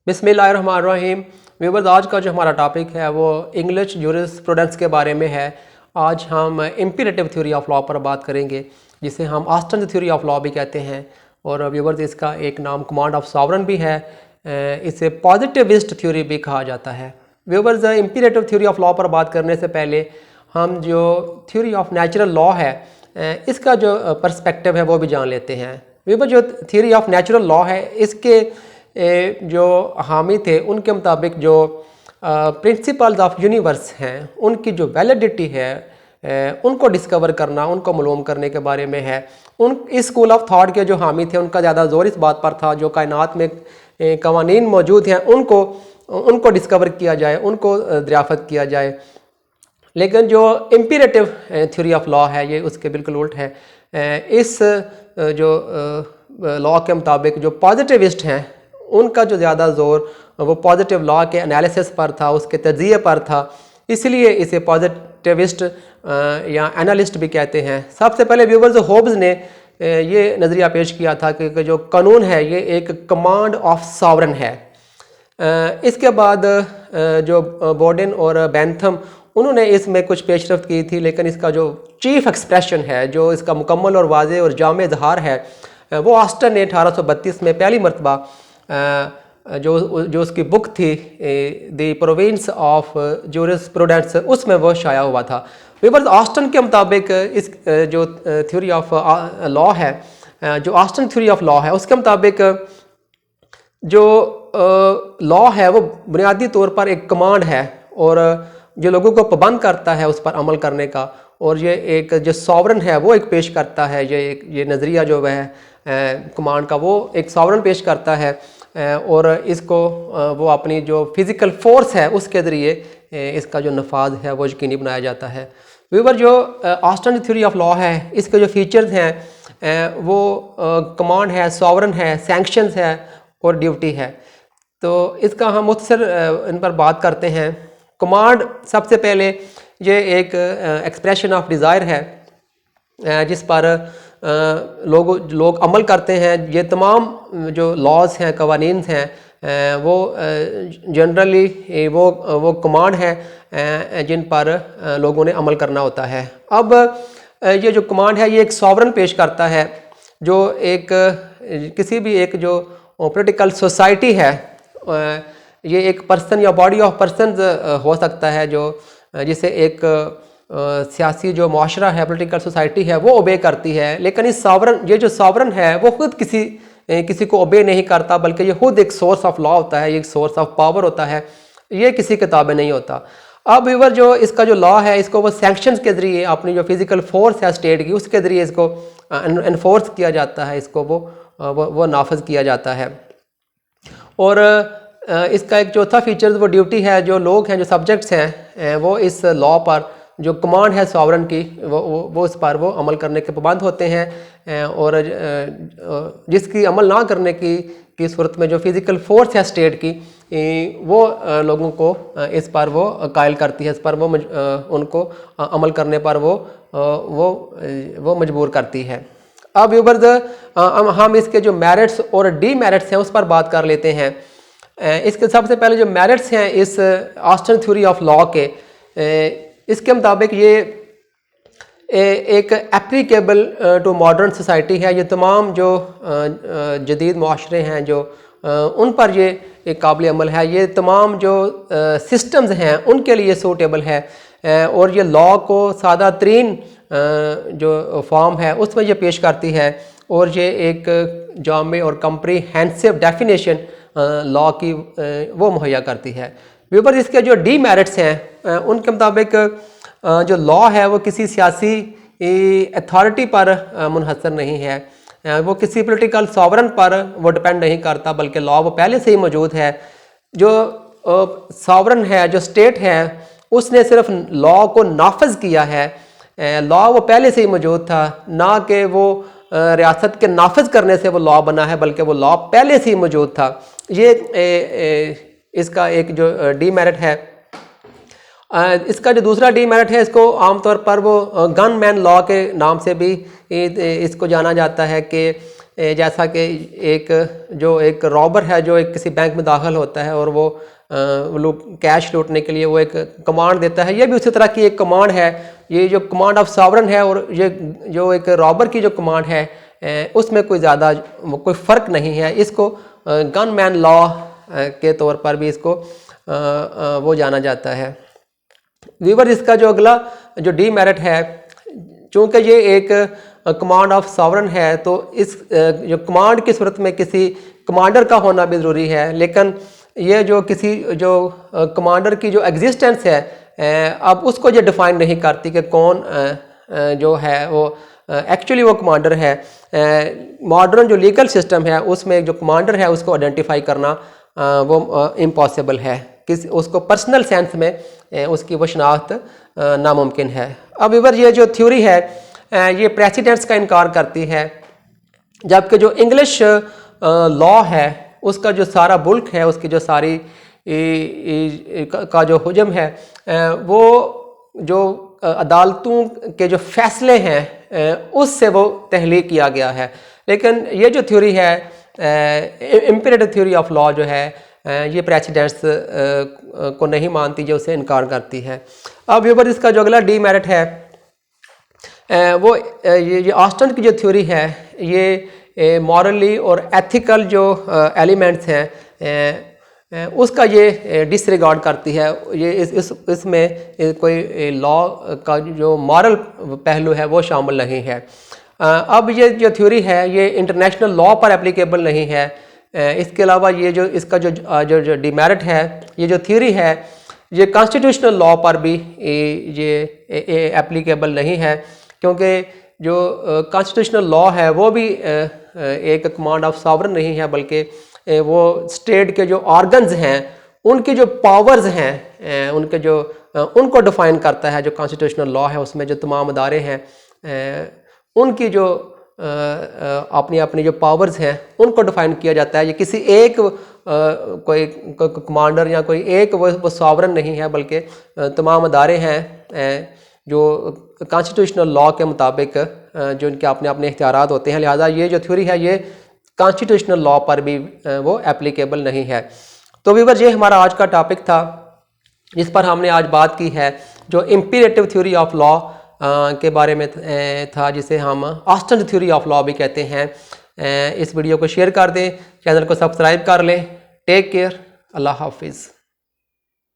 बिस्मिल्लाहिर्रहमानिर्रहीम। व्यूअर्स, आज का जो हमारा टॉपिक है वो इंग्लिश जूरिस्प्रूडेंस के बारे में है। आज हम इम्पीरेटिव थ्योरी ऑफ लॉ पर बात करेंगे, जिसे हम ऑस्टन थ्योरी ऑफ लॉ भी कहते हैं। और व्यूअर्स, इसका एक नाम कमांड ऑफ सॉवरन भी है। इसे पॉजिटिविस्ट थ्योरी भी कहा जाता है। व्यूअर्स, इम्पीरेटिव थ्योरी ऑफ लॉ पर बात करने से पहले हम जो थ्योरी ऑफ नेचुरल लॉ है इसका जो पर्सपेक्टिव है वो भी जान लेते हैं। व्यूअर्स, जो थ्योरी ऑफ नेचुरल लॉ है इसके जो हामी थे उनके मुताबिक जो प्रिंसिपल्स ऑफ यूनिवर्स हैं उनकी जो वैलिडिटी है उनको डिस्कवर करना, उनको मालूम करने के बारे में है। इस स्कूल ऑफ थॉट के जो हामी थे उनका ज़्यादा जोर इस बात पर था जो कायनात में कवानीन मौजूद हैं उनको डिस्कवर किया जाए, उनको दरियाफ़त किया जाए। लेकिन जो इम्पीरेटिव थ्योरी ऑफ लॉ है ये उसके बिल्कुल उल्ट है। इस जो लॉ के मुताबिक जो पॉजिटिविस्ट हैं उनका जो ज़्यादा ज़ोर वो पॉजिटिव लॉ के एनालिसिस पर था, उसके तज्ज़िये पर था। इसलिए इसे पॉजिटिविस्ट या एनालिस्ट भी कहते हैं। सबसे पहले व्यूअर्स, होब्स ने ये नज़रिया पेश किया था कि जो कानून है ये एक कमांड ऑफ सॉवरन है। इसके बाद जो बोर्डन और बेंथम उन्होंने इसमें कुछ पेशरफ्त की थी, लेकिन इसका जो चीफ एक्सप्रेशन है, जो इसका मुकम्मल और वाज़े और जामे इज़हार है, वो ऑस्टन ने 1832 में पहली मरतबा जो उसकी बुक थी द प्रोविंस ऑफ जूरिस्प्रूडेंस उसमें वो शाया हुआ था। व्यूअर्स, ऑस्टन के मुताबिक इस जो थ्योरी ऑफ लॉ है, जो ऑस्टन थ्योरी ऑफ लॉ है उसके मुताबिक जो लॉ है वो बुनियादी तौर पर एक कमांड है और जो लोगों को पाबंद करता है उस पर अमल करने का। और ये एक जो सॉवरन है वो एक पेश करता है, ये नज़रिया जो है कमांड का वो एक सॉवरन पेश करता है और इसको वो अपनी जो फिज़िकल फोर्स है उसके ज़रिए इसका जो नफाज है वो यकीनी बनाया जाता है। व्यूअर, जो ऑस्टन थ्योरी ऑफ लॉ है इसके जो फीचर्स हैं वो कमांड है, सॉवरन है, सैंक्शंस है और ड्यूटी है। तो इसका हम मुख्तसर इन पर बात करते हैं। कमांड सबसे पहले ये एक एक्सप्रेशन ऑफ डिज़ायर है जिस पर लोग अमल करते हैं। ये तमाम जो लॉज हैं, कवानीन हैं वो जनरली वो कमांड है जिन पर लोगों ने अमल करना होता है। अब ये जो कमांड है ये एक सॉवरन पेश करता है जो एक किसी भी एक जो पॉलिटिकल सोसाइटी है, ये एक पर्सन या बॉडी ऑफ पर्सन हो सकता है जो जिसे एक सियासी जो मुआशरा है, पॉलिटिकल सोसाइटी है वो ओबे करती है। लेकिन ये जो सॉवरन है वो खुद किसी को ओबे नहीं करता, बल्कि ये खुद एक सोर्स ऑफ लॉ होता है, ये एक सोर्स ऑफ पावर होता है, ये किसी किताब में नहीं होता। अब व्यूअर, जो इसका जो लॉ है इसको वो सैंक्शंस के ज़रिए अपनी जो फिज़िकल फोर्स है स्टेट की उसके ज़रिए इसको इन्फोर्स किया जाता है, इसको वो नाफज किया जाता है। और इसका एक चौथा फीचर वो ड्यूटी है। जो लोग हैं, जो सब्जेक्ट्स हैं वो इस लॉ पर जो कमांड है सॉवरन की वो इस पर वो अमल करने के पाबंद होते हैं और जिसकी अमल ना करने की सूरत में जो फिज़िकल फोर्स है स्टेट की वो लोगों को इस पर वो कायल करती है, इस पर वो उनको अमल करने पर वो मजबूर करती है। अब व्यूअर्स, हम इसके जो मेरिट्स और डीमेरिट्स हैं उस पर बात कर लेते हैं। इसके सबसे पहले जो मेरिट्स हैं इस ऑस्टन थ्योरी ऑफ लॉ के, इसके मुताबिक ये एक एप्लीकेबल टू मॉडर्न सोसाइटी है। ये तमाम जो जदीद माशरे हैं जो उन पर ये एक काबिल अमल है। ये तमाम जो सिस्टम्स हैं उनके लिए सूटेबल है और ये लॉ को सादा तरीन जो फॉर्म है उसमें ये पेश करती है और ये एक जामे और कम्प्रीहेंसिव डेफिनेशन लॉ की वो मुहैया करती है। व्यूअर, इसके जो डीमेरिट्स हैं उनके मुताबिक जो लॉ है वो किसी सियासी अथॉरिटी पर मुनहसर नहीं है, वो किसी पॉलिटिकल सॉवरन पर वो डिपेंड नहीं करता, बल्कि लॉ वो पहले से ही मौजूद है। जो सॉवरन है, जो स्टेट है, उसने सिर्फ लॉ को नाफज किया है। लॉ वो पहले से ही मौजूद था, ना कि वो रियासत के नाफज करने से वो लॉ बना है, बल्कि वो लॉ पहले से ही मौजूद था। ये इसका एक जो डीमेरिट है। इसका जो दूसरा डीमेरिट है, इसको आमतौर पर वो गन मैन लॉ के नाम से भी इसको जाना जाता है कि जैसा कि एक रॉबर है जो एक किसी बैंक में दाखिल होता है और वो लोग कैश लूटने के लिए वो एक कमांड देता है, ये भी उसी तरह की एक कमांड है। ये जो कमांड ऑफ सॉवरन है और ये जो एक रॉबर की जो कमांड है उसमें कोई फ़र्क नहीं है। इसको गनमैन लॉ के तौर पर भी इसको वो जाना जाता है। व्यूअर, इसका जो अगला जो डीमेरिट है, चूँकि ये एक कमांड ऑफ सॉवरन है तो इस जो कमांड की सूरत में किसी कमांडर का होना भी ज़रूरी है, लेकिन ये जो किसी जो कमांडर की जो एग्जिस्टेंस है अब उसको ये डिफ़ाइन नहीं करती कि कौन जो है वो एक्चुअली वो कमांडर है। मॉडर्न जो लीगल सिस्टम है उसमें जो कमांडर है उसको आइडेंटिफाई करना वो इम्पॉसिबल है, उसको पर्सनल सेंस में उसकी वो शनाख्त नामुमकिन है। अब व्यूअर, ये जो थ्योरी है ये प्रेसिडेंट्स का इनकार करती है, जबकि जो इंग्लिश लॉ है उसका जो सारा बुल्क है, उसकी जो सारी का जो हुजम है वो जो अदालतों के जो फैसले हैं उससे वो तहलीक किया गया है। लेकिन ये जो थ्योरी है इम्पेरेटिव थ्योरी ऑफ लॉ जो है ये प्रेसिडेंट्स को नहीं मानती, जो उसे इनकार करती है। अब व्यूअर, इसका जो अगला डीमेरिट है वो ये ऑस्टन की जो थ्योरी है ये मॉरली और एथिकल जो एलिमेंट्स हैं उसका ये डिसरिगार्ड करती है। ये इसमें कोई लॉ का जो मॉरल पहलू है वो शामिल नहीं है। अब ये जो थ्योरी है ये इंटरनेशनल लॉ पर एप्लीकेबल नहीं है। इसके अलावा ये जो इसका जो डीमेरिट है, ये जो थ्योरी है ये कॉन्स्टिट्यूशनल लॉ पर भी ये एप्लीकेबल नहीं है, क्योंकि जो कॉन्स्टिट्यूशनल लॉ है वो भी एक कमांड ऑफ सॉवरन नहीं है, बल्कि वो स्टेट के जो ऑर्गन्स हैं उनकी जो पावर्स हैं उनको डिफ़ाइन करता है। जो कॉन्स्टिट्यूशनल लॉ है उसमें जो तमाम अदारे हैं उनकी जो अपनी अपनी जो पावर्स हैं उनको डिफ़ाइन किया जाता है। ये किसी एक कोई कमांडर या कोई एक वो सॉवरन नहीं है, बल्कि तमाम अदारे हैं जो कॉन्स्टिट्यूशनल लॉ के मुताबिक जो इनके अपने अपने इख्तियारात होते हैं। लिहाजा ये जो थ्योरी है ये कॉन्स्टिट्यूशनल लॉ पर भी वो एप्लीकेबल नहीं है। तो व्यूअर, ये हमारा आज का टॉपिक था जिस पर हमने आज बात की है, जो इम्पेरेटिव थ्योरी ऑफ लॉ के बारे में था, जिसे हम ऑस्टन थ्योरी ऑफ लॉ भी कहते हैं। इस वीडियो को शेयर कर दें, चैनल को सब्सक्राइब कर लें। टेक केयर, अल्लाह हाफिज़।